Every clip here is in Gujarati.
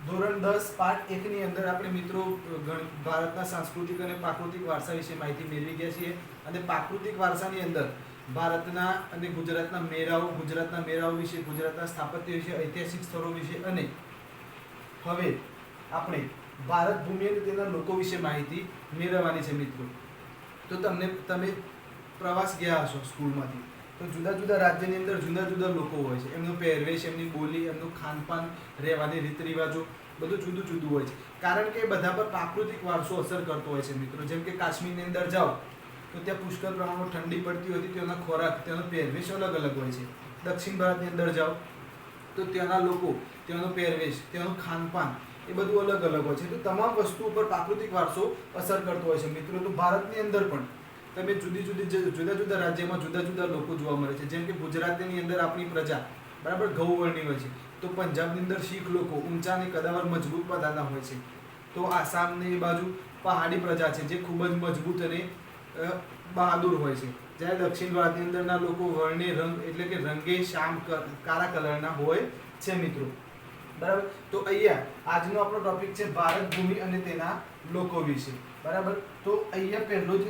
ધોરણ 10 પાઠ 1 ની અંદર આપણે મિત્રો ભારતના સાંસ્કૃતિક અને પ્રાકૃતિક વારસા વિશે માહિતી મેળવી ગયા છીએ અને પ્રાકૃતિક વારસાની અંદર ભારતના અને ગુજરાતના મેળાઓ વિશે, ગુજરાતના સ્થાપત્ય વિશે, ઐતિહાસિક સ્થળો વિશે અને હવે આપણે ભારત ભૂમિ અને તેના લોકો વિશે માહિતી મેળવવાની છે મિત્રો. તો તમે પ્રવાસ ગયા હશો સ્કૂલમાંથી, તો જુદા જુદા રાજ્યની અંદર જુદા જુદા લોકો હોય છે. એમનો પહેરવેશ, એમની બોલી, એમનું ખાનપાન, રહેવાની રીત રિવાજો બધું જુદું જુદું હોય છે. કારણ કે બધા પર પ્રાકૃતિક વારસો અસર કરતો હોય છે મિત્રો. જેમ કે કાશ્મીરની અંદર જાઓ તો ત્યાં પુષ્કળ પ્રમાણમાં ઠંડી પડતી હોય, તેના ખોરાક, તેનો પહેરવેશ અલગ અલગ હોય છે. દક્ષિણ ભારતની અંદર જાઓ તો ત્યાંના લોકો, ત્યાંનો પહેરવેશ, ત્યાંનું ખાનપાન એ બધું અલગ અલગ હોય છે. તો તમામ વસ્તુ ઉપર પ્રાકૃતિક વારસો અસર કરતો હોય છે મિત્રો. તો ભારતની અંદર પણ તમે જુદા જુદા રાજ્યમાં જુદા જુદા લોકો જોવા મળે છે. જેમ કે ગુજરાતની અંદર આપણી પ્રજા બરાબર ગૌવર્ણી હોય છે, તો પંજાબની અંદર શીખ લોકો ઊંચા અને કદાવર મજબૂત પ્રજાના હોય છે. તો આસામની બાજુ પહાડી પ્રજા છે જે ખૂબ જ મજબૂત અને બહાદુર હોય છે. જ્યારે દક્ષિણ ભારતની અંદરના લોકો વર્ણે રંગ એટલે કે રંગે શ્યામ કાળા કલરના હોય છે મિત્રો. બરાબર. તો અહીંયા આજનો આપણો ટોપિક છે ભારત ભૂમિ અને તેના લોકો વિશે. બરાબર. તો અહીંયા પહેલો જ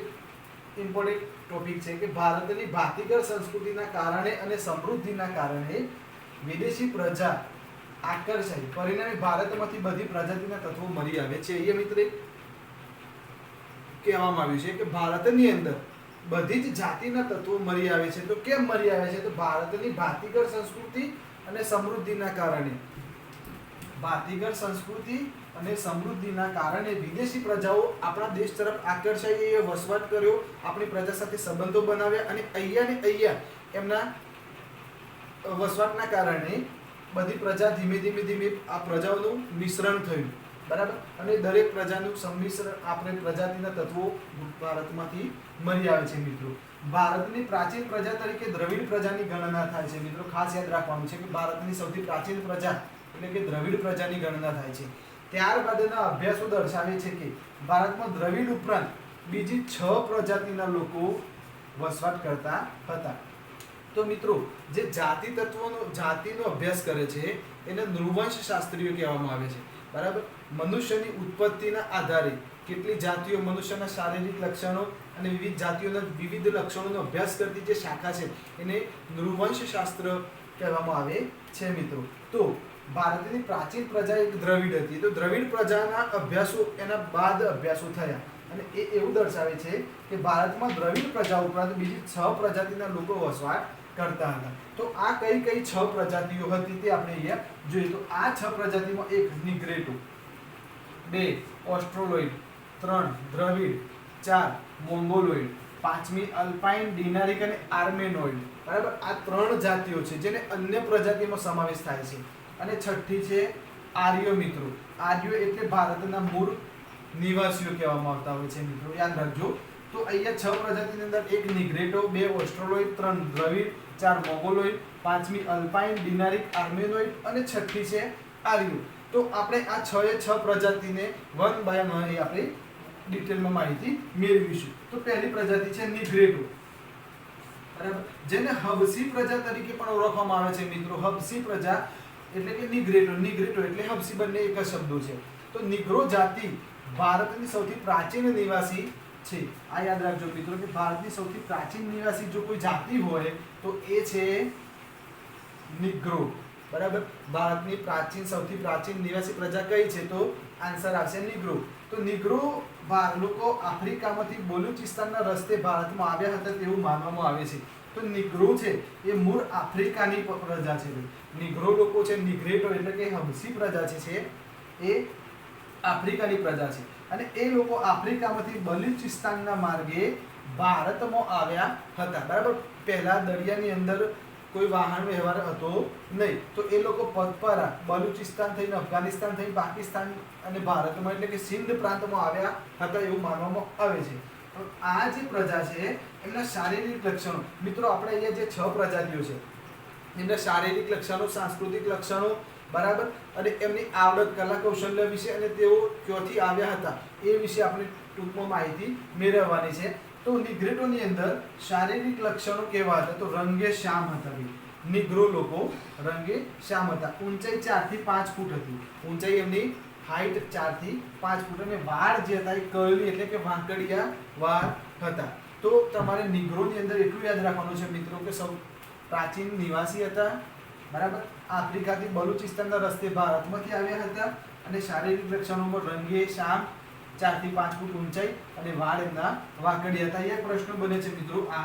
ઇમ્પોર્ટન્ટ ટોપિક છે કે ભારતની ભાતીગળ સંસ્કૃતિના કારણે અને સમૃદ્ધિના કારણે વિદેશી પ્રજા આકર્ષાય, પરિણામે ભારતમાંથી બધી પ્રજાતિના તત્વો મળી આવે છે. અહીંયા મિત્ર કહેવામાં આવ્યું છે કે ભારતની અંદર બધી જ જાતિના તત્વો મળી આવે છે. તો કેમ મળી આવે છે? તો ભારતની ભાતીગળ સંસ્કૃતિ અને સમૃદ્ધિના કારણે, ભાતીગળ સંસ્કૃતિ અને સમૃદ્ધિના કારણે વિદેશી પ્રજાઓ આપણા દેશ તરફ આકર્ષાઈ, એ વસવાટ કર્યો, આપણી પ્રજા સાથે સંબંધો બનાવ્યા અને અહીંયા એમના વસવાટના કારણે બધી પ્રજા ધીમે ધીમે આ પ્રજાઓનું મિશ્રણ થયું. બરાબર. અને દરેક પ્રજાનું સંમિશ્રણ આપણે પ્રજાતિના તત્વો ભારતમાંથી મળી આવે છે મિત્રો. ભારતની પ્રાચીન પ્રજા તરીકે દ્રવિડ પ્રજાની ગણના થાય છે મિત્રો. ખાસ યાદ રાખવાનું છે કે ભારતની સૌથી પ્રાચીન પ્રજા એટલે કે દ્રવિડ પ્રજાની ગણના થાય છે. ત્યારબાદના અભ્યાસો દર્શાવે છે કે ભારતમાં દ્રવિડ ઉપરાંત બીજી 6 પ્રજાતિના લોકો વસવાટ કરતા હતા. તો મિત્રો જે જાતિનો અભ્યાસ કરે છે એને નૃવંશ શાસ્ત્રીઓ કહેવામાં આવે છે. બરાબર. મનુષ્યની ઉત્પત્તિના આધારે કેટલી જાતિઓ, મનુષ્યના શારીરિક લક્ષણો અને વિવિધ જાતિઓના વિવિધ લક્ષણોનો અભ્યાસ કરતી જે શાખા છે એને નૃવંશ શાસ્ત્ર કહેવામાં આવે છે મિત્રો. તો ભારતની પ્રાચીન પ્રજા એક દ્રવિડ હતી. તો દ્રવિડ પ્રજાના અભ્યાસો એના બાદ અભ્યાસો થયા અને એ એવું દર્શાવે છે કે ભારતમાં દ્રવિડ પ્રજા ઉપરાંત બીજી 6 પ્રજાતિના લોકો વસવાટ કરતા હતા. તો આ કઈ 6 પ્રજાતિઓ હતી તે આપણે અહીંયા જોઈએ. તો આ 6 પ્રજાતિમાં 1 નિગ્રેટો, 2 ઓસ્ટ્રોલોઇડ, 3 દ્રવિડ, 4 મોંગોલોઇડ, 5મી અલ્પાઇન, ડિનારિક અને આર્મેનોઇડ. બરાબર. આ 3 જાતિઓ છે જેને અન્ય પ્રજાતિમાં સમાવેશ થાય છે. અને છઠ્ઠી છે આર્યો મિત્રો. આર્યો એટલે ભારતના મૂળ નિવાસીઓ કહેવામાં આવતા હોય છે મિત્રો. યાદ રાખજો. તો અહીંયા 6 પ્રજાતિની અંદર 1 નિગ્રેટો, 2 ઓસ્ટ્રોલોઇડ, 3 દ્રવિડ, 4 મોંગોલોઇડ, 5મી અલ્પાઇન, ડિનારિક, આર્મેનોઇડ અને છઠ્ઠી છે આર્યો. તો આપણે આ 6 પ્રજાતિને વન બાય વન આપણે ડિટેલમાં માહિતી મેળવીશું. તો પહેલી પ્રજાતિ છે નિગ્રેટો. બરાબર. જેને હબસી પ્રજા તરીકે પણ ઓળખવામાં આવે છે મિત્રો. હબસી પ્રજા એટલે કે નિગ્રેટો એટલે હબસી, બંને એક જ શબ્દો છે. તો નિગ્રો જાતિ ભારતની સૌથી પ્રાચીન નિવાસી છે. આ યાદ રાખજો મિત્રો કે ભારતની સૌથી પ્રાચીન નિવાસી જો કોઈ જાતિ હોય તો એ છે નિગ્રો. બરાબર. ભારતની સૌથી પ્રાચીન નિવાસી પ્રજા કઈ છે? તો આન્સર આવશે નિગ્રો. તો નિગ્રો લોકો આફ્રિકામાંથી બલુચિસ્તાનના રસ્તે ભારતમાં આવ્યા હતા તેવું માનવામાં આવે છે. તો નિગ્રો છે એ મૂળ આફ્રિકાની પ્રજા છે. નિગ્રો લોકો છે, નિગ્રેટો એટલે કે હબસી પ્રજા છે એ આફ્રિકાની પ્રજા છે અને એ લોકો આફ્રિકામાંથી બલુચિસ્તાનના માર્ગે ભારતમાં આવ્યા હતા. બરાબર. પહેલા દરિયાની અંદર કોઈ વાહન વ્યવહાર હતો નહીં, તો એ લોકો પગપાળા બલુચિસ્તાન થઈને, અફઘાનિસ્તાન થઈને, પાકિસ્તાન અને ભારતમાં એટલે કે સિંધ પ્રાંતમાં આવ્યા હતા એવું માનવામાં આવે છે. આ જે પ્રજા છે એમના શારીરિક લક્ષણો મિત્રો, આપણે અહીંયા જે 6 પ્રજાતિઓ છે એમના શારીરિક લક્ષણો, સાંસ્કૃતિક લક્ષણો, બરાબર, અને એમની આવડત, કલા કૌશલ્ય વિશે અને તેઓ ક્યાંથી આવ્યા હતા એ વિશે આપણે ટૂંકમાં માહિતી મેળવવાની છે. તો નિગ્રેટોની અંદર શારીરિક લક્ષણો કેવા હતા? તો રંગે શ્યામ હતા. નિગ્રો લોકો રંગે શ્યામ હતા. ઊંચાઈ 4 થી 5 ફૂટ હતી. ઊંચાઈ એમની હાઈટ 4 થી 5 ફૂટ અને વાળ જે હતા એ કર્લી એટલે કે વાંકડિયા વાળ હતા. તો તમારે નિગ્રોની અંદર એટલું યાદ રાખવાનું છે મિત્રો કે સૌ પ્રાચીન નિવાસી હતા, બરાબર. આફ્રિકાથી બલુચિસ્તાનના રસ્તે ભારતમાંથી આવ્યા હતા અને શારીરિક લક્ષણોમાં રંગે શ્યામ, 4 થી 5 ફૂટ ઊંચાઈ અને વાળ એમના વાંકડિયા હતા. અહીંયા પ્રશ્ન બને છે મિત્રો આ,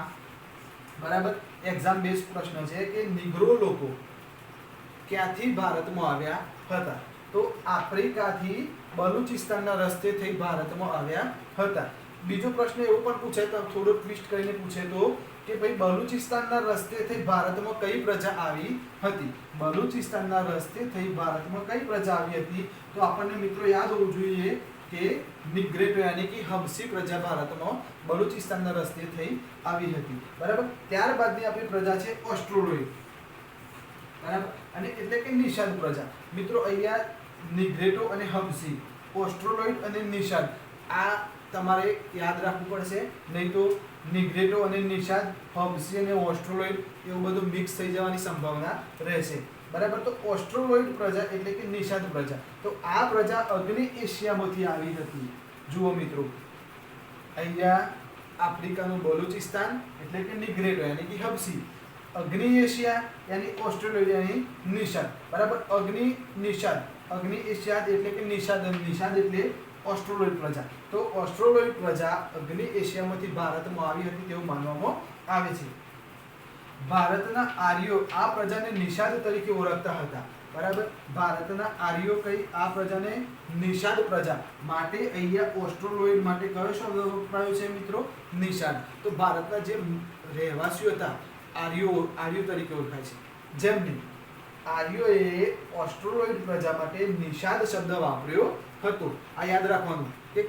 બરાબર. એક્ઝામ બેઝ પ્રશ્ન છે કે નિગ્રો લોકો ક્યાંથી ભારતમાં આવ્યા હતા? તો આફ્રિકાથી બલુચિસ્તાનના રસ્તે થઈ ભારતમાં આવ્યા હતા. બીજો પ્રશ્ન એવો પણ પૂછાય તો થોડો ટ્વિસ્ટ કરીને પૂછે તો કે ભાઈ બલુચિસ્તાનના રસ્તે થઈ ભારતમાં કઈ પ્રજા આવી હતી? બલુચિસ્તાનના રસ્તે થઈ ભારતમાં કઈ પ્રજા આવી હતી? તો આપણને મિત્રો યાદ હોવું જોઈએ કે નિગ્રેટો યાની કે હબસી પ્રજા ભારતમાં બલુચિસ્તાનના રસ્તે થઈ આવી હતી, બરાબર. ત્યારબાદની આપણી પ્રજા છે ઓસ્ટ્રોલોઇડ, બરાબર. અને એટલે કે નિષાદ પ્રજા. મિત્રો અહીંયા નિગ્રેટો અને હબસી, ઓસ્ટ્રોલોઇડ અને નિષાદ આ તમારે યાદ રાખવું પડશે, નહીં તો નિગ્રેટો અને નિષાદ, હબસી અને ઓસ્ટ્રોલોઇડ એવું બધું મિક્સ થઈ જવાની સંભાવના રહેશે, બરાબર. તો ઓસ્ટ્રોલોઇડ પ્રજા એટલે કે નિષાદ પ્રજા, તો આ પ્રજા અગ્નિ એશિયામાંથી આવી હતી. જુઓ મિત્રો, અહીંયા આફ્રિકાનું બલુચિસ્તાન એટલે કે નિગ્રેટો યાની કે હબસી, અગ્નિ એશિયા યાની ઓસ્ટ્રોલોઇડ યાની નિષાદ, બરાબર. અગ્નિ નિષાદ, અગ્નિ એશિયાદ એટલે કે નિષાદ, નિષાદ એટલે ઓસ્ટ્રોલોઇડ પ્રજા. તો ઓસ્ટ્રોલોઇડ પ્રજા અગ્નિ એશિયામાંથી ભારતમાં આવી હતી તેવું માનવામાં આવે છે. ભારતના આર્યો આ પ્રજાને નિષાદ તરીકે ઓળખતા હતા, બરાબર. ભારતના આર્યો કઈ આ પ્રજાને નિષાદ પ્રજા માટે અહીંયા ઓસ્ટ્રોલોઇડ માટે કયો શબ્દ વપરાયો છે મિત્રો? નિષાદ. તો ભારતના જે રહેવાસીઓ હતા આર્યો, આર્યો તરીકે ઓળખાય છે. જેમને આર્યોએ ઓસ્ટ્રોલોઇડ પ્રજા માટે નિષાદ શબ્દ વાપર્યો હતો. આ યાદ રાખવાનું કે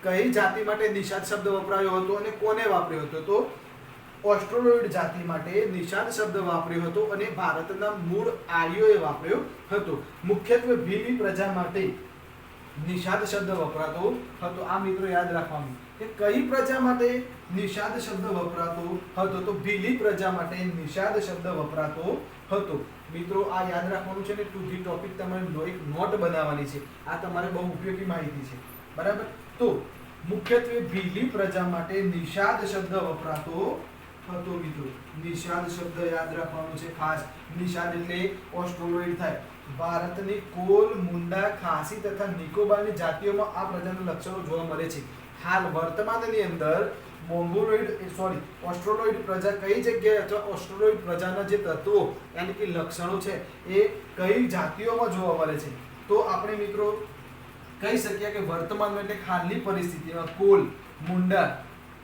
કઈ જાતિ માટે નિષાદ શબ્દ વપરાયો હતો અને કોને વાપર્યો હતો? તો ઓસ્ટ્રોલોઇડ જાતિ માટે નિષાદ શબ્દ વાપર્યો હતો અને ભારતના મૂળ આર્યોએ વાપર્યો હતો. મુખ્યત્વે ભીલી પ્રજા માટે નિષાદ શબ્દ વપરાતો હતો. આ મિત્રો યાદ રાખવાનું કે કઈ પ્રજા માટે નિષાદ શબ્દ વપરાતો હતો? તો ભીલી પ્રજા માટે નિષાદ શબ્દ વપરાતો હતો. મિત્રો આ યાદ રાખવાનું છે ને ટુ ધી ટોપિક તમારે એક નોટ બનાવવાની છે. આ તમારે બહુ ઉપયોગી માહિતી છે, બરાબર. તો મુખ્યત્વે ભીલી પ્રજા માટે નિષાદ શબ્દ વપરાતો હતો મિત્રો. નિષાદ શબ્દ યાદ રાખવાનું છે ખાસ. નિષાદ એટલે ઓસ્ટ્રોલોઇડ થાય. ભારતની કોલ, મુંડા, ખાસી તથા નિકોબારની જાતિઓમાં આ પ્રજાના લક્ષણો જોવા મળે છે. હાલ વર્તમાનની અંદર ઓસ્ટ્રોલોઇડ પ્રજા કઈ જગ્યાએ અથવા ઓસ્ટ્રોલોઇડ પ્રજાના જે તત્વો યાની કે લક્ષણો છે એ કઈ જાતિઓમાં જોવા મળે છે? તો આપણે મિત્રો કહી શકીએ કે વર્તમાનમાં એટલે હાલની પરિસ્થિતિમાં કોલ, મુંડા,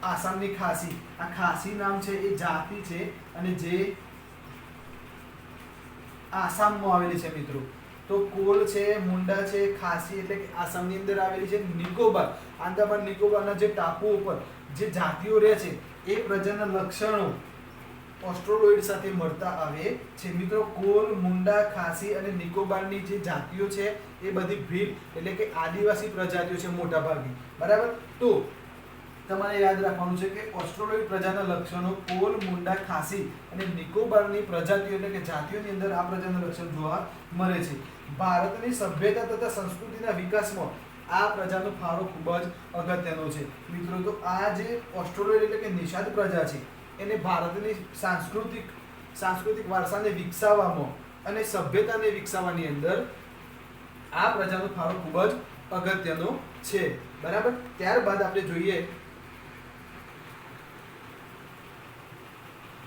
આસામની ખાસી, આ ખાસી નામ છે એ જાતિ છે અને જે આસામમાં આવેલી છે મિત્રો. તો કોલ છે, મુંડા છે, ખાસી એટલે કે આસામની અંદર આવેલી છે. નિકોબાર, આંદામાન નિકોબારના જે ટાપુઓ ઉપર જે જાતિઓ રહે છે એ પ્રજાના લક્ષણો ઓસ્ટ્રોલોઇડ સાથે મળતા આવે છે મિત્રો. કોલ, મુંડા, ખાસી અને નિકોબારની જે જાતિઓ છે એ બધી ભીલ એટલે કે આદિવાસી પ્રજાતિઓ છે મોટા ભાગની, બરાબર. તો તમારે યાદ રાખવાનું છે કે ઓસ્ટ્રોલોઇડ પ્રજાના લક્ષણો કોલ, મુંડા, ખાસી અને નિકોબારની પ્રજાતિઓ એટલે કે જાતિઓની અંદર આ પ્રજાના લક્ષણ જોવા મળે છે. ભારતની સભ્યતા તથા સંસ્કૃતિના વિકાસમાં આ પ્રજાનો ફાળો ખૂબ જ અગત્યનો છે મિત્રો. તો આ જે ઓસ્ટ્રોલોઇડ એટલે કે નિષાદ પ્રજા છે એને ભારતની સાંસ્કૃતિક વારસાને વિકસાવવામાં અને સભ્યતાને વિકસાવવાની અંદર આ પ્રજાનો ફાળો ખૂબ જ અગત્યનો છે, બરાબર. ત્યારબાદ આપણે જોઈએ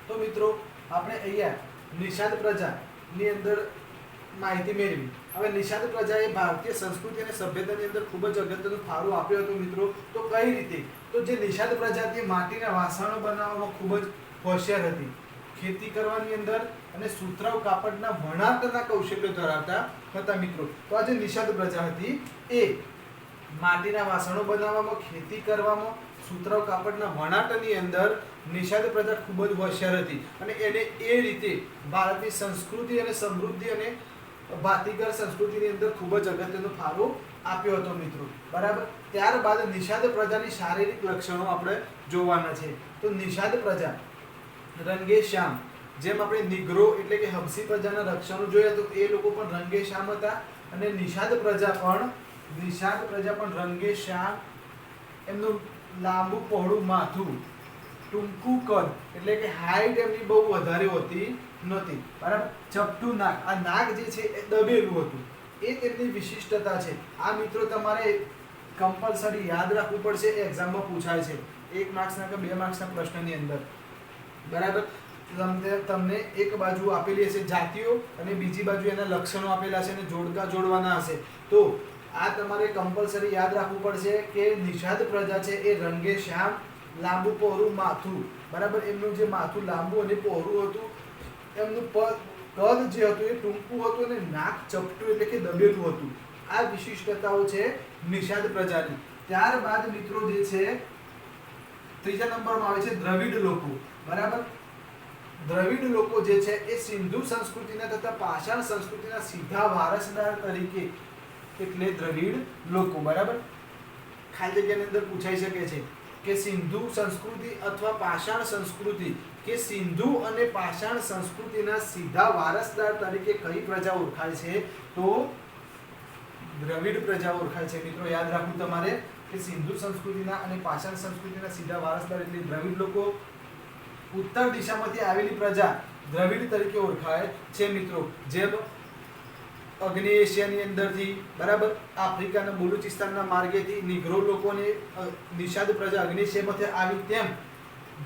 તો મિત્રો આપણે અહીંયા નિષાદ પ્રજાની અંદર માહિતી મેળવી. હવે નિષાદ પ્રજાએ ભારતીય સંસ્કૃતિ અને સભ્યતાની અંદર ખૂબ જ અગત્યનો ફાળો આપ્યો હતો મિત્રો. તો કઈ રીતે? તો જે નિષાદ પ્રજાતિ માટીના વાસણો બનાવવામાં ખૂબ જ હોશિયાર હતી, ખેતી કરવાની અંદર અને સુતરાઉ કાપડના વણાટના કૌશલ્ય ધરાવતા હતા મિત્રો. તો આ જે નિષાદ પ્રજા હતી એ માટીના વાસણો બનાવવામાં, ખેતી કરવામાં, સુતરાઉ કાપડના વણાટની અંદર નિષાદ પ્રજા ખૂબ જ હોશિયાર હતી અને એને એ રીતે ભારતની સંસ્કૃતિ અને સમૃદ્ધિ અને ભાતીગર સંસ્કૃતિની અંદર ખૂબ જ અગત્યનો ફાળો આપ્યો હતો મિત્રો, બરાબર. ત્યારબાદ નિષાદ પ્રજાની શારીરિક લક્ષણો આપણે જોવાના છે. તો નિષાદ પ્રજા રંગે શ્યામ, જેમ આપણે નિગ્રો એટલે કે હબસી પ્રજાના રક્ષણો જોયા તો એ લોકો પણ રંગે શ્યામ હતા, અને નિષાદ પ્રજા પણ રંગે શ્યામ, એમનું લાંબુ પહોળું માથું, ટૂંકું કદ એટલે કે હાઈટ એમની બહુ વધારે હોતી નહોતી, બરાબર. ચપટું નાક, આ નાક જે છે એ દબેલું હતું, એ તેમની વિશિષ્ટતા છે. આ મિત્રો તમારે કમ્પલસરી યાદ રાખવું પડશે, એક્ઝામમાં પૂછાય છે 1 માર્ક્સના કે 2 માર્ક્સના પ્રશ્નની અંદર, બરાબર. તમને એક બાજુ આપેલી હશે જાતિઓ અને બીજી બાજુ એના લક્ષણો આપેલા છે અને જોડકા જોડવાના હશે. તો આ તમારે કમ્પલસરી યાદ રાખવું પડશે કે નિષાદ પ્રજા છે એ રંગે શ્યામ, લાંબુ પહોળું માથું, બરાબર. એમનું જે માથું લાંબુ અને પહોળું હતું, એમનું કદ જે હતું એ ટૂંકું હતું અને નાક ચપટું એટલે કે દબેલું હતું. આ વિશિષ્ટતાઓ છે નિષાદ પ્રજાની. ત્યારબાદ મિત્રો જે છે ત્રીજા નંબરમાં આવે છે દ્રવિડ લોકો, બરાબર. દ્રવિડ લોકો જે છે એ સિંધુ સંસ્કૃતિના તથા પાષાણ સંસ્કૃતિના સીધા વારસદાર તરીકે, એટલે દ્રવિડ લોકો, બરાબર. ખાલી જગ્યાની અંદર પૂછાઈ શકે છે કે સિંધુ સંસ્કૃતિ અથવા પાષાણ સંસ્કૃતિ, કે સિંધુ અને પાષાણ સંસ્કૃતિના સીધા વારસદાર તરીકે કઈ પ્રજા ઓળખાય છે? તો દ્રવિડ પ્રજા ઓળખાય છે. મિત્રો યાદ રાખવું તમારે કે સિંધુ સંસ્કૃતિના અને પાષાણ સંસ્કૃતિના સીધા વારસદાર એટલે દ્રવિડ લોકો. ઉત્તર દિશામાંથી આવેલી પ્રજા દ્રવિડ તરીકે ઓળખાય છે મિત્રો. જેમ અગ્નેય એશિયાની અંદરથી, બરાબર, આફ્રિકાના બલુચિસ્તાનના માર્ગેથી નિગ્રો લોકોને નિષાદ પ્રજા અગ્નેય એશિયામાંથી આવી, તેમ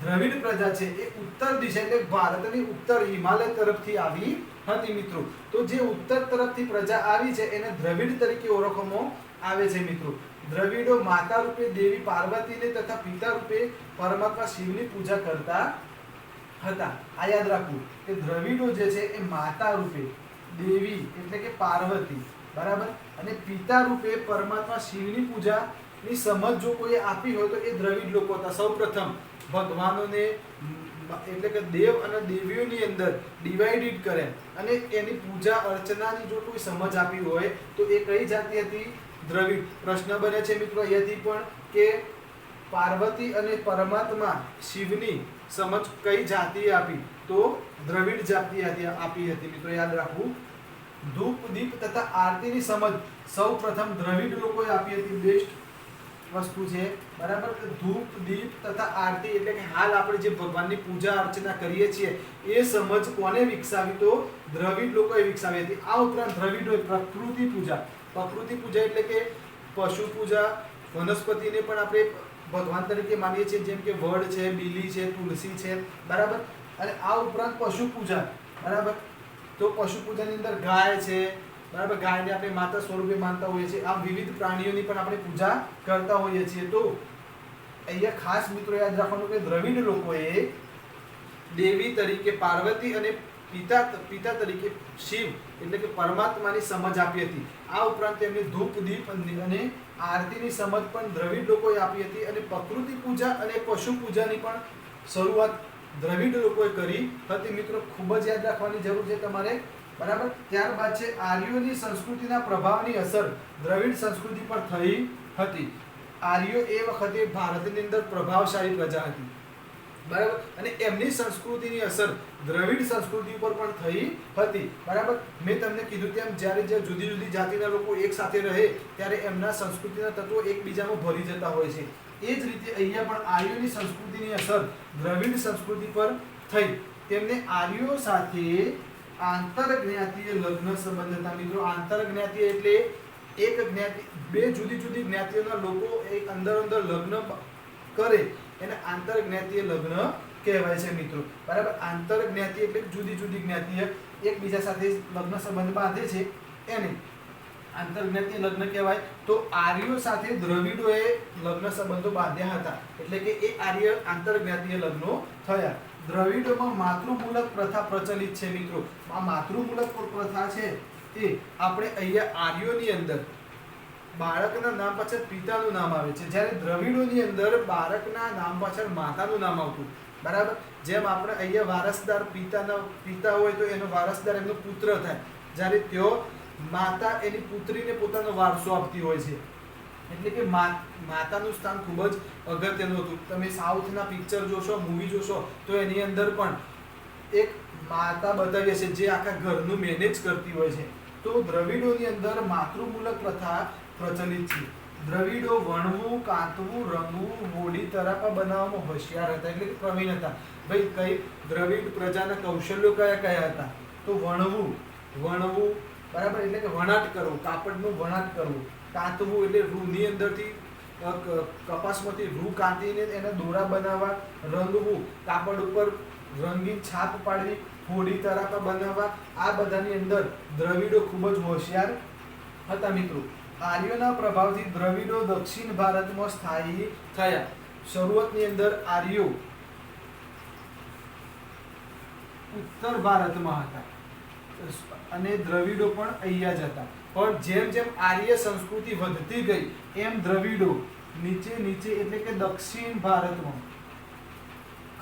દ્રવિડ પ્રજા છે એ ઉત્તર દિશા એટલે ભારતની ઉત્તર હિમાલય તરફથી આવી હતી મિત્રો. તો જે ઉત્તર તરફથી પ્રજા આવી છે એને દ્રવિડ તરીકે ઓળખવામાં આવે છે મિત્રો. દ્રવિડો માતા રૂપે દેવી પાર્વતીને તથા પિતા રૂપે પરમાત્મા શિવની પૂજા કરતા હતા. આ યાદ રાખવું કે દ્રવિડો જે છે એ માતા રૂપે દેવી એટલે કે પાર્વતી, બરાબર, અને પિતા રૂપે પરમાત્મા શિવની પૂજાની સમજ જો કોઈ આપી હોય તો એ દ્રવિડ લોકો હતા. સૌપ્રથમ ભગવાનોને એટલે કે દેવ અને દેવીઓની અંદર ડિવાઇડેડ કરે અને એની પૂજા અર્ચનાની જો કોઈ સમજ આપી હોય તો એ કઈ જાતિ હતી? દ્રવિડ. પ્રશ્ન બને છે મિત્રો અહીંયાથી પણ કે પાર્વતી અને પરમાત્મા શિવની સમજ કઈ જાતિએ આપી? તો દ્રવિડ જાતિએ આપી હતી મિત્રો, યાદ રાખવું. ધૂપ દીપ તથા આરતીની સમજ સૌપ્રથમ દ્રવિડ લોકોએ આપી હતી. બેસ્ટ વસ્તુ છે, બરાબર. ધૂપ દીપ તથા આરતી એટલે કે હાલ આપણે જે ભગવાનની પૂજા અર્ચના કરીએ છીએ એ સમજ કોને વિકસાવી? તો દ્રવિડ લોકોએ વિકસાવી હતી. આ ઉપરાંત દ્રવિડોએ પ્રકૃતિ પૂજા એટલે કે પશુ પૂજા, વનસ્પતિને પણ આપણે ભગવાન તરીકે માનીએ છીએ, જેમ કે વડ છે, બીલી છે, તુલસી છે, બરાબર. અને આ ઉપરાંત પશુ પૂજા, બરાબર. તો પશુ પૂજાની અંદર ગાય છે, બરાબર, ગાયને આપણે માતા સ્વરૂપે માનતા હોઈએ છીએ. આમ વિવિધ પ્રાણીઓની પણ આપણે પૂજા કરતા હોઈએ છીએ. તો અહીંયા ખાસ મિત્રો યાદ રાખવાનું કે દ્રવિડ લોકોએ દેવી તરીકે પાર્વતી અને પિતા તરીકે શિવ એટલે કે પરમાત્માની સમજ આપી હતી. આ ઉપરાંત તેમને ધૂપ દીપ અને આરતીની સમજ પણ દ્રવિડ લોકોએ આપી હતી અને પ્રકૃતિ પૂજા અને પશુ પૂજાની પણ શરૂઆત દ્રવિડ લોકોએ કરી હતી. મિત્રો ખૂબ જ યાદ રાખવાની જરૂર છે તમારે, બરાબર. ત્યારબાદ છે આર્યોની સંસ્કૃતિના પ્રભાવની અસર દ્રવિડ સંસ્કૃતિ પર થઈ હતી. આર્યો એ વખતે ભારતની અંદર પ્રભાવશાળી પ્રજા હતી, બરાબર, અને એમની સંસ્કૃતિની અસર દ્રવિડ સંસ્કૃતિ ઉપર પણ થઈ હતી, બરાબર. મેં તમને કીધું તેમ જ્યારે જે જુદી જુદી જાતિના લોકો એક સાથે રહે ત્યારે એમના સંસ્કૃતિના તત્વો એકબીજામાં ભળી જતા હોય છે. એ જ રીતે અહીંયા પણ આર્યોની સંસ્કૃતિની અસર દ્રવિડ સંસ્કૃતિ પર થઈ. તેમને આર્યો સાથે આંતરજ્ઞાતીય લગ્ન સંબંધ હતા મિત્રો. આંતરજ્ઞાતીય એટલે એક જ્ઞાતિ, બે જુદી જુદી જ્ઞાતિઓના લોકો એક અંદર લગ્ન કરે એને આંતરજ્ઞાતીય લગ્ન કહેવાય છે મિત્રો, બરાબર. આંતરજ્ઞાતીય એટલે જુદી જુદી જ્ઞાતિય એકબીજા સાથે લગ્ન સંબંધ બાંધે છે એને આંતરજ્ઞાતીય લગ્ન કહેવાય. તો આર્યો સાથે દ્રવિડોએ લગ્ન સંબંધો બાંધ્યા હતા એટલે કે એ આર્ય આંતરજ્ઞાતીય લગ્નો થયા. દ્રવિડોમાં માતૃમૂલક પ્રથા પ્રચલિત છે મિત્રો. આ માતૃમૂલક પ્રથા છે એ આપણે અહીંયા આર્યોની અંદર બાળકના નામ પાછળ પિતાનું નામ આવે છે, જ્યારે દ્રવિડોની અંદર બાળકના નામ પાછળ માતાનું નામ આવતું, બરાબર. જેમ આપણે અહીંયા વારસદાર પિતા હોય તો એનો વારસદાર એમનો પુત્ર થાય, જ્યારે તેઓ માતા એની પુત્રીને પોતાનો વારસો આપતી હોય છે. એટલે કે માતાનું સ્થાન ખૂબ જ અગત્યનું હતું. તમે સાઉથના પિક્ચર જોશો, મૂવી જોશો તો એની અંદર પણ એક માતા બતાવી હશે જે આખા ઘરનું મેનેજ કરતી હોય છે. તો દ્રવિડોની અંદર માતૃમૂલક પ્રથા પ્રચલિત છે. દ્રવિડો વણવું, કાંતવું, રંગવું, હોડી તરાપા બનાવવામાં હોશિયાર હતા, એટલે કે પ્રવીણ હતા. ભાઈ કઈ દ્રવિડ પ્રજાના કૌશલ્યો કયા કયા હતા? તો વણવું બરાબર, એટલે કે વણાટ કરવું, કાપડનું વણાટ કરવું. કાંતવું એટલે રૂની અંદરથી કપાસમાંથી રૂ કાંતીને એના દોરા બનાવવા. રંગવું, કાપડ ઉપર રંગીન છાપ પાડવી. હોડી તરાપા બનાવવા. આ બધાની અંદર દ્રવિડો ખૂબ જ હોશિયાર હતા મિત્રો. આર્યોના પ્રભાવથી દ્રવિડો દક્ષિણ ભારતમાં સ્થાયી થયા. શરૂઆતની અંદર આર્યો ઉત્તર ભારતમાં હતા અને દ્રવિડો પણ અહીંયા જ હતા. પણ જેમ જેમ આર્ય સંસ્કૃતિ વધતી ગઈ એમ દ્રવિડો નીચે એટલે કે દક્ષિણ ભારતમાં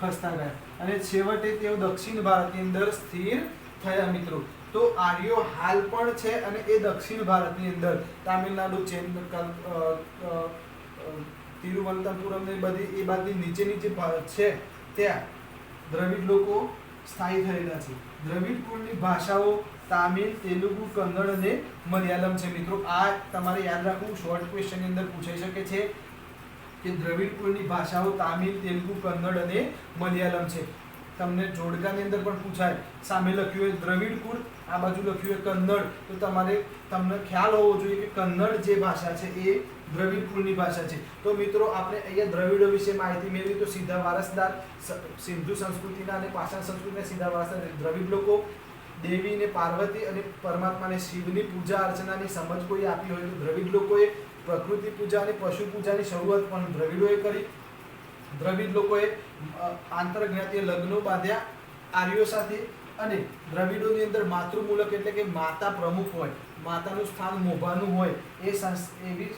ખસતા ગયા અને છેવટે તેઓ દક્ષિણ ભારતની અંદર સ્થિર થયા મિત્રો. તો આર્યો હાલ પણ છે અને એ દક્ષિણ ભારતની અંદર તામિલનાડુ, તિરુવનંતપુરમ ને બધી એ બાજુ નીચે ભારત છે ત્યાં દ્રવિડ લોકો સ્થાયી થયેલા છે. દ્રવિડ કુળની ભાષાઓ તામિલ, તેલુગુ, કન્નડ અને મલયાલમ છે મિત્રો. આ તમારે યાદ રાખવું, શોર્ટ ક્વેશ્ચનની અંદર પૂછાઈ શકે છે કે દ્રવિડ કુળની ભાષાઓ તામિલ, તેલુગુ, કન્નડ અને મલયાલમ છે. તમને જોડકાની અંદર પણ પૂછાય, સામે લખ્યું હોય દ્રવિડ કુળ, આ બાજુ લખ્યું હોય કન્નડ, તો તમને ખ્યાલ હોવો જોઈએ કે કન્નડ જે ભાષા છે એ દ્રવિડ કુળની ભાષા છે. તો મિત્રો આપણે અહીંયા દ્રવિડો વિશે માહિતી મેળવી. તો સીધા વારસદાર સિંધુ સંસ્કૃતિના અને પાષાણ સંસ્કૃતિના સીધા વારસદાર દ્રવિડ લોકો. દેવીને પાર્વતી અને પરમાત્માને શિવની પૂજા અર્ચનાની સમજ કોઈ આપી હોય તો દ્રવિડ લોકોએ. પ્રકૃતિ પૂજા અને પશુ પૂજાની શરૂઆત પણ દ્રવિડોએ કરી. દ્રવિડ લોકોએ આંતરજ્ઞાતીય લગ્નો બાંધ્યા આર્યો સાથે. અને દ્રવિડોની અંદર માતૃમૂલક એટલે કે માતા પ્રમુખ હોય, માતાનું સ્થાન મોભાનું હોય, એવી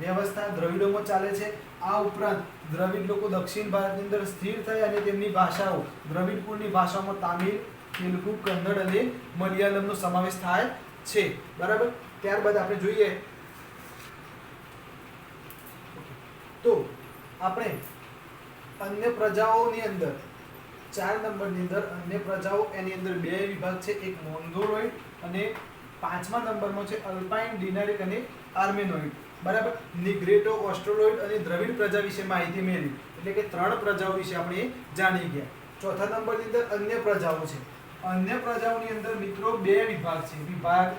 વ્યવસ્થા દ્રવિડોમાં ચાલે છે. આ ઉપરાંત દ્રવિડ લોકો દક્ષિણ ભારતની અંદર સ્થિર થયા અને તેમની ભાષાઓ દ્રવિડ કુળની ભાષાઓમાં તામિલ, તેલુગુ, કન્નડ અને મલયાલમનો સમાવેશ થાય છે. બરાબર. ત્યારબાદ આપણે જોઈએ તો આપણે અન્ય પ્રજાઓની અંદર 4 નંબરની અંદર અન્ય પ્રજાઓ, એની અંદર 2 વિભાગ છે, એક મોંગોલોઇડ અને 5મા નંબરમાં છે અલ્પાઇન, ડિનારિક અને આર્મેનોઇડ. બરાબર. નિગ્રેટો, ઓસ્ટ્રોલોઇડ અને દ્રવિડ પ્રજા વિશે માહિતી મેળવી, એટલે કે 3 પ્રજાઓ વિશે આપણે જાણી ગયા. 4થા નંબરની અંદર અન્ય પ્રજાઓ છે. અન્ય પ્રજાઓની અંદર મિત્રો 2 વિભાગ છે, વિભાગ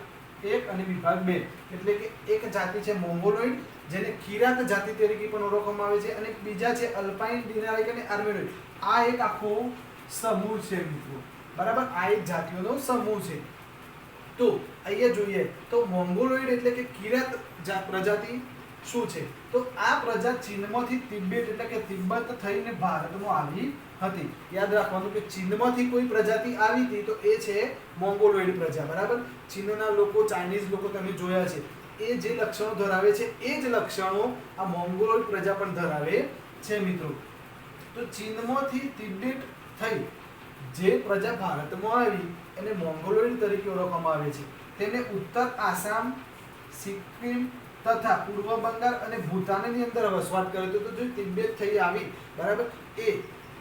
1 અને વિભાગ 2. એટલે કે એક જાતિ છે મોંગોલોઇડ, જેને કિરાત જાતિ તરીકે પણ ઓળખવામાં આવે છે, અને બીજા છે અલ્પાઇન, ડિનારિક અને આર્મેનોઇડ. આ એક આખો સમૂહ છે મિત્રો. બરાબર. આ એક જાતિઓનો સમૂહ છે. તો અહીંયા જોઈએ તો મોંગોલોઇડ એટલે કે કિરાત પ્રજાતિ શું છે? તો આ પ્રજા ચીનમાંથી તિબેટ એટલે કે તિબ્બત થઈને ભારતમાં આવી હતી. યાદ રાખવાનું કે ચીનમાંથી કોઈ પ્રજાતિ આવી હતી તો એ છે મોંગોલોઇડ પ્રજા. બરાબર. ચીનના લોકો, ચાઇનીઝ લોકો તમે જોયા છે, એ જે લક્ષણો ધરાવે છે એ જ લક્ષણો આ મોંગોલોઇડ પ્રજા પણ ધરાવે છે મિત્રો. તો ચીનમાંથી તિબેટ થઈ જે પ્રજા ભારતમાં આવી એને મોંગોલોઇડ તરીકે ઓળખવામાં આવે છે. તેને ઉત્તર આસામ, સિક્કિમ તથા પૂર્વ બંગાળ અને ભૂતાનની અંદર વસવાટ કર્યો હતો. તો જો તિબેટ થઈ આવી, બરાબર,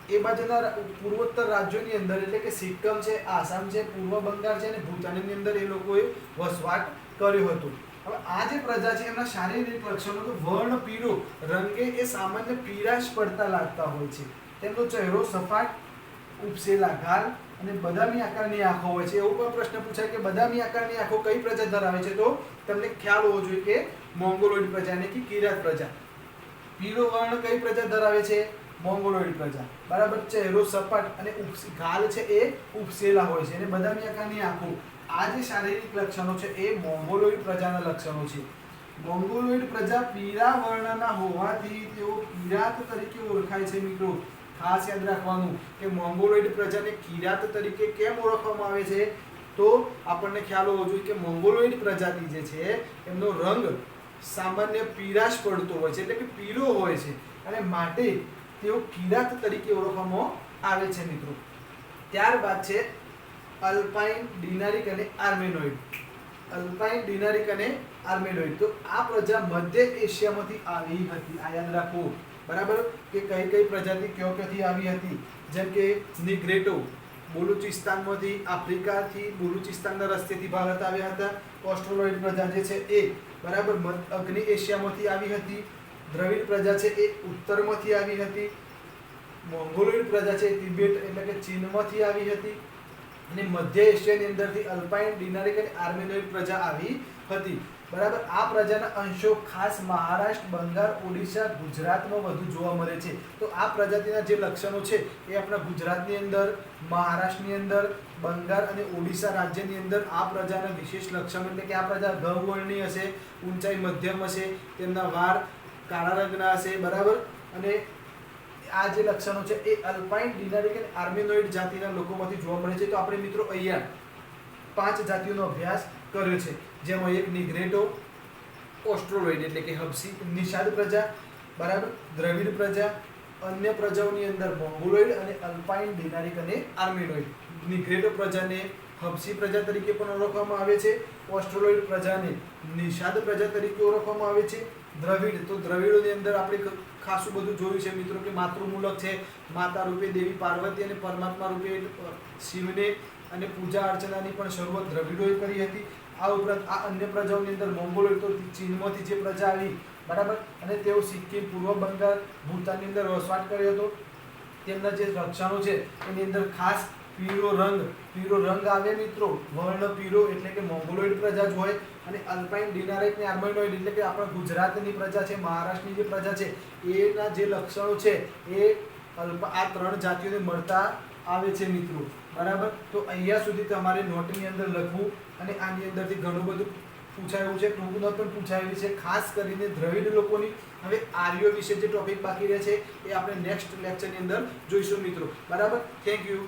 એ બાજુના પૂર્વોત્તર રાજ્યોની અંદર એટલે કે સિક્કમ છે, આસામ છે, પૂર્વ બંગાળ છે અને ભૂતાનની અંદર એ લોકોએ વસવાટ કર્યો હતો. હવે આ જે પ્રજા છે એમના શારીરિક લક્ષણો તો વર્ણ પીળો, રંગે એ સામાન્ય પીળાશ પડતા લાગતા હોય છે. તેમનો ચહેરો સપાટ, ઉપસેલા ગાલ અને બદામી આકારની આંખો હોય છે. એવો પણ પ્રશ્ન પૂછાય કે બદામી આકારની આંખો કઈ પ્રજા ધરાવે છે? તો તમને ખ્યાલ હોવો જોઈએ કે મોંગોલોઇડ પ્રજા એટલે કે કિરાત પ્રજા. પીળો વર્ણ કઈ પ્રજા ધરાવે છે? મોંગોલોઇડ પ્રજા. બરાબર. ચહેરો સપાટ અને ગાલ છે એ ઉપસેલા હોય છે અને બદામી આકારની આંખો. આ જે શારીરિક લક્ષણો છે એ મોંગોલોઇડ પ્રજાના લક્ષણો છે. મોંગોલોઇડ પ્રજા પીળા વર્ણના હોવાથી તેઓ કિરાત તરીકે ઓળખાય છે મિત્રો. ખાસ યાદ રાખવાનું કે મોંગોલોઇડ પ્રજાને કિરાત તરીકે કેમ ઓળખવામાં આવે છે? તો આપણને ખ્યાલ હોવો જોઈએ કે મોંગોલોઇડ પ્રજાતિ જે છે એમનો રંગ સામાન્ય પીળાશ પડતો હોય છે, એટલે કે પીળો હોય છે અને માટે તેઓ કિરાત તરીકે ઓળખવામાં આવે છે મિત્રો. ત્યારબાદ છે અલ્પાઇન, ડિનારિક અને આર્મેનોઇડ. અલ્પાઇન, ડિનારિક અને આર્મેનોઇડ. તો આ પ્રજા મધ્ય એશિયામાંથી આવી હતી. આ યાદ રાખવું. બરાબર. કે કઈ કઈ પ્રજાતિ ક્યાંથી આવી હતી? જેમ કે નિગ્રેટો. બલુચિસ્તાનમાંથી, આફ્રિકાથી બલુચિસ્તાનના રસ્તેથી ભારત આવ્યા હતા. ઓસ્ટ્રોલોઇડ પ્રજા જે છે એ બરાબર અગ્નિ એશિયામાંથી આવી હતી. દ્રવિડ પ્રજા છે એ ઉત્તરમાંથી આવી હતી. મોંગોલોઇડ પ્રજા છે એ તિબેટ એટલે કે ચીનમાંથી આવી હતી. અને મધ્ય એશિયાની અંદરથી અલ્પાઇન, ડિનારિક અને આર્મેનોઇડ પ્રજા આવી હતી. બરાબર. આ પ્રજાના અંશો ખાસ મહારાષ્ટ્ર, બંગાળ, ઓડિશા, ગુજરાતમાં વધુ જોવા મળે છે. તો આ પ્રજાતિના જે લક્ષણો છે એ આપણા ગુજરાતની અંદર, મહારાષ્ટ્રની અંદર, બંગાળ અને ઓડિશા રાજ્યની અંદર આ પ્રજાના વિશેષ લક્ષણો એટલે કે આ પ્રજા ગૌવર્ણની હશે, ઊંચાઈ મધ્યમ હશે, તેમના વાળ કાળા રંગના હશે. બરાબર. અને આ જે લક્ષણો છે એ અલ્પાઇન, ડિનારિક અને આર્મેનોઇડ જાતિના લોકોમાંથી જોવા મળે છે. તો આપણે મિત્રો અહીંયા 5 જાતિઓનો અભ્યાસ કર્યો છે, જેમાં એક નિગ્રેટો, ઓસ્ટ્રોલોઇડ એટલે કે હબસી નિષાદ પ્રજા, બરાબર, દ્રવિડ પ્રજા, અન્ય પ્રજાઓની અંદર મોંગોલોઇડ અને અલ્પાઇન, ડિનારિક અને આર્મેનોઇડ. નિગ્રેટો પ્રજાને હબસી પ્રજા તરીકે પણ ઓળખવામાં આવે છે. ઓસ્ટ્રોલોઇડ પ્રજાને નિષાદ પ્રજા તરીકે ઓળખવામાં આવે છે. દ્રવિડ, તો દ્રવિડોની અંદર આપણે ખાસું બધું જોયું છે મિત્રો કે માતૃમૂલક છે, માતા રૂપે દેવી પાર્વતી અને પરમાત્મા રૂપે શિવને અને પૂજા અર્ચનાની પણ શરૂઆત દ્રવિડોએ કરી હતી. આ ઉપરાંત આ અન્ય પ્રજાઓની અંદર મોંગોલોઇડ, તો ચીનમાંથી જે પ્રજા આવી, બરાબર, અને તેઓ સિક્કિમ, પૂર્વ બંગાળ, ભૂતાનની અંદર વસવાટ કર્યો હતો. તેમના જે લક્ષણો છે એની અંદર ખાસ પીળો રંગ આવે મિત્રો, વર્ણ પીળો એટલે કે મોંગોલોઇડ પ્રજા જ હોય. અને અલ્પાઇન, ડિનારિક અને આર્મેનોઇડ એટલે કે આપણા ગુજરાતની પ્રજા છે, મહારાષ્ટ્રની જે પ્રજા છે એના જે લક્ષણો છે એ આ 3 જાતિઓને મળતા આવે છે મિત્રો. બરાબર. તો અહીંયા સુધી તમારે નોટની અંદર લખવું અને આની અંદરથી ઘણું બધું પૂછાયું છે, ટૂંકમાં પણ પૂછાયેલી છે, ખાસ કરીને દ્રવિડ લોકોની. હવે આર્યો વિશે જે ટોપિક બાકી રહે છે એ આપણે નેક્સ્ટ લેક્ચરની અંદર જોઈશું મિત્રો. બરાબર. Thank you.